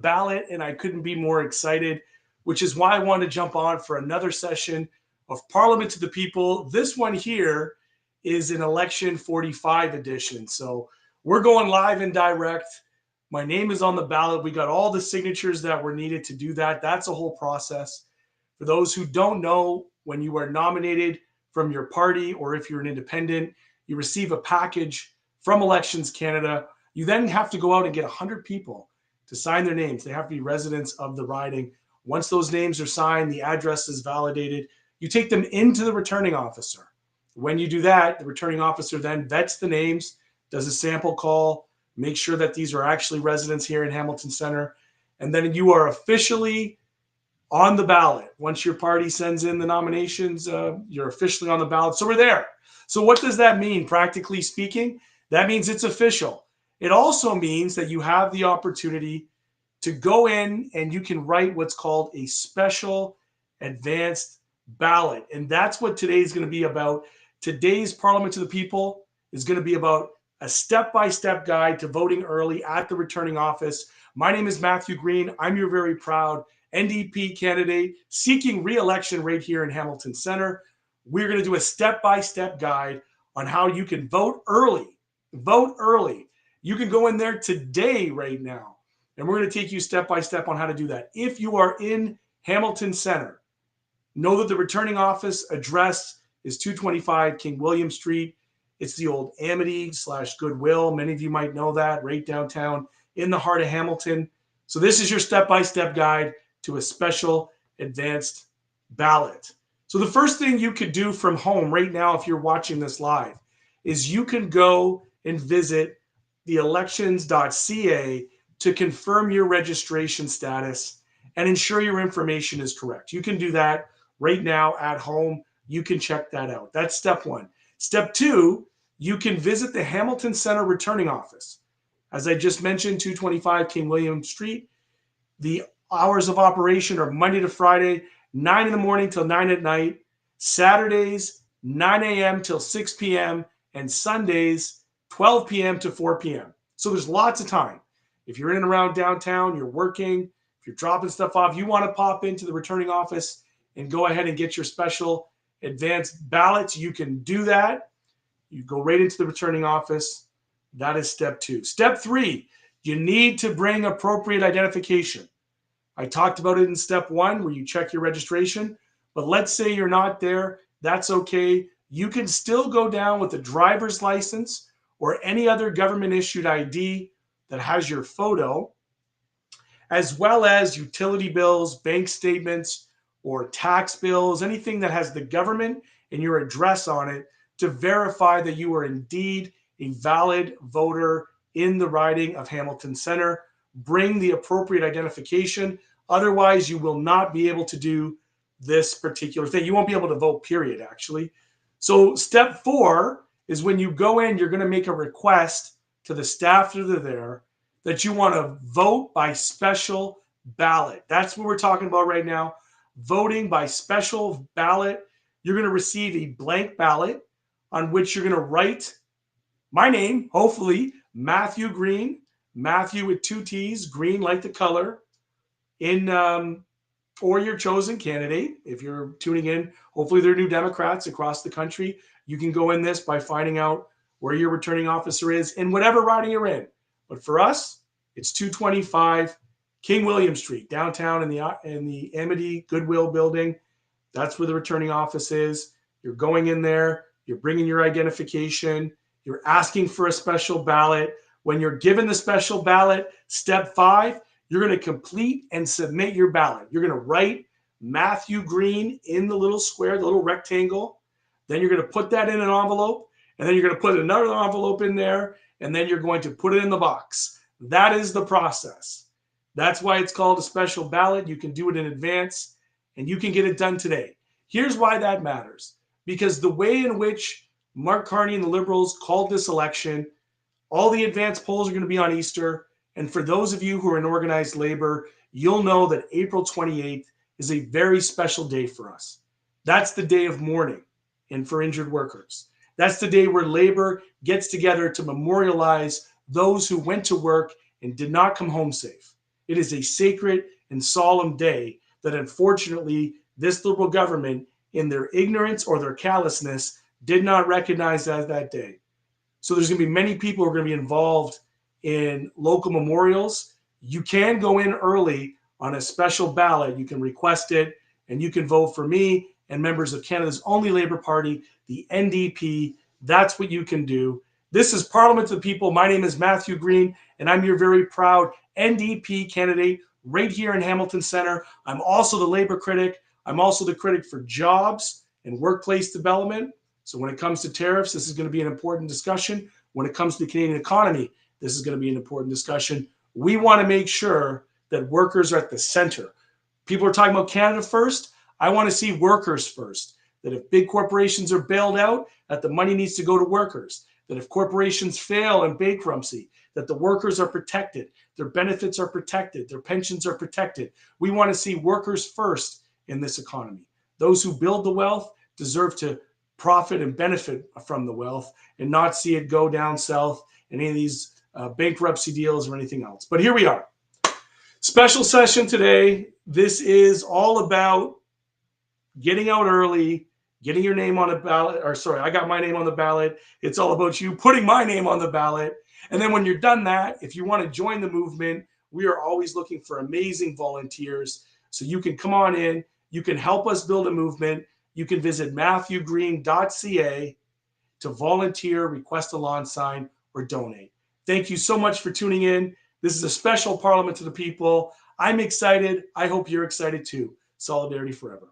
ballot, and I couldn't be more excited, which is why I want to jump on for another session of Parliament to the People. This one here is an election 45 edition. So we're going live and direct. My name is on the ballot. We got all the signatures that were needed to do that. That's a whole process. For those who don't know, when you are nominated from your party or if you're an independent, you receive a package from Elections Canada. You then have to go out and get 100 people to sign their names. They have to be residents of the riding. Once those names are signed, the address is validated. You take them into the returning officer. When you do that, the returning officer then vets the names, does a sample call, makes sure that these are actually residents here in Hamilton Center, and then you are officially on the ballot. Once your party sends in the nominations, you're officially on the ballot. So we're there. So what does that mean, practically speaking? That means it's official. It also means that you have the opportunity to go in and you can write what's called a special advanced ballot. And that's what today is going to be about. Today's Parliament to the People is going to be about a step-by-step guide to voting early at the returning office. My name is Matthew Green. I'm your very proud NDP candidate seeking re-election right here in Hamilton Center. We're going to do a step-by-step guide on how you can vote early. Vote early. You can go in there today right now, and we're going to take you step-by-step on how to do that. If you are in Hamilton Center, know that the returning office address is 225 King William Street. It's the old Amity/Goodwill. Many of you might know that, right downtown in the heart of Hamilton. So this is your step-by-step guide to a special advanced ballot. So the first thing you could do from home right now, if you're watching this live, is you can go and visit the elections.ca to confirm your registration status and ensure your information is correct. You can do that right now at home. You can check that out. That's step one. Step two, you can visit the Hamilton Center returning office. As I just mentioned, 225 King William Street. The hours of operation are Monday to Friday, 9 in the morning till 9 at night. Saturdays, 9 a.m. till 6 p.m. and Sundays, 12 p.m. to 4 p.m. So there's lots of time. If you're in and around downtown, you're working, if you're dropping stuff off, you want to pop into the returning office and go ahead and get your special advanced ballots, you can do that. You go right into the returning office. That is step two. Step three, you need to bring appropriate identification. I talked about it in step one where you check your registration, but let's say you're not there. That's okay. You can still go down with a driver's license or any other government issued ID that has your photo, as well as utility bills, bank statements, or tax bills, anything that has the government and your address on it to verify that you are indeed a valid voter in the riding of Hamilton Center. Bring the appropriate identification. Otherwise, you will not be able to do this particular thing. You won't be able to vote, period, actually. So step four is when you go in, you're going to make a request to the staff that are there that you want to vote by special ballot. That's what we're talking about right now. Voting by special ballot. You're going to receive a blank ballot on which you're going to write my name, hopefully, Matthew Green, Matthew with two T's, green like the color, or your chosen candidate. If you're tuning in, hopefully there are New Democrats across the country. You can go in this by finding out where your returning officer is in whatever riding you're in. But for us, it's 225 King William Street, downtown in the Amity Goodwill building. That's where the returning office is. You're going in there. You're bringing your identification. You're asking for a special ballot. When you're given the special ballot, step 5, you're going to complete and submit your ballot. You're going to write Matthew Green in the little square, the little rectangle. Then you're going to put that in an envelope, and then you're going to put another envelope in there, and then you're going to put it in the box. That is the process. That's why it's called a special ballot. You can do it in advance, and you can get it done today. Here's why that matters. Because the way in which Mark Carney and the Liberals called this election, all the advance polls are going to be on Easter. And for those of you who are in organized labor, you'll know that April 28th is a very special day for us. That's the day of mourning and for injured workers. That's the day where labor gets together to memorialize those who went to work and did not come home safe. It is a sacred and solemn day that unfortunately this liberal government, in their ignorance or their callousness, did not recognize as that day. So there's going to be many people who are going to be involved in local memorials. You can go in early on a special ballot. You can request it, and you can vote for me and members of Canada's only Labour Party, the NDP. That's what you can do. This is Parliament to the People. My name is Matthew Green, and I'm your very proud NDP candidate right here in Hamilton Centre. I'm also the Labour critic. I'm also the critic for jobs and workplace development. So when it comes to tariffs, this is going to be an important discussion. When it comes to the Canadian economy, this is going to be an important discussion. We want to make sure that workers are at the center. People are talking about Canada first. I want to see workers first. That if big corporations are bailed out, that the money needs to go to workers. That if corporations fail in bankruptcy, that the workers are protected, their benefits are protected, their pensions are protected. We want to see workers first in this economy. Those who build the wealth deserve to profit and benefit from the wealth and not see it go down south in any of these bankruptcy deals or anything else. But here we are. Special session today. This is all about getting out early, getting your name on a ballot, or sorry, I got my name on the ballot. It's all about you putting my name on the ballot. And then when you're done that, if you want to join the movement, we are always looking for amazing volunteers. So you can come on in, you can help us build a movement. You can visit matthewgreen.ca to volunteer, request a lawn sign, or donate. Thank you so much for tuning in. This is a special Parliament to the People. I'm excited. I hope you're excited too. Solidarity forever.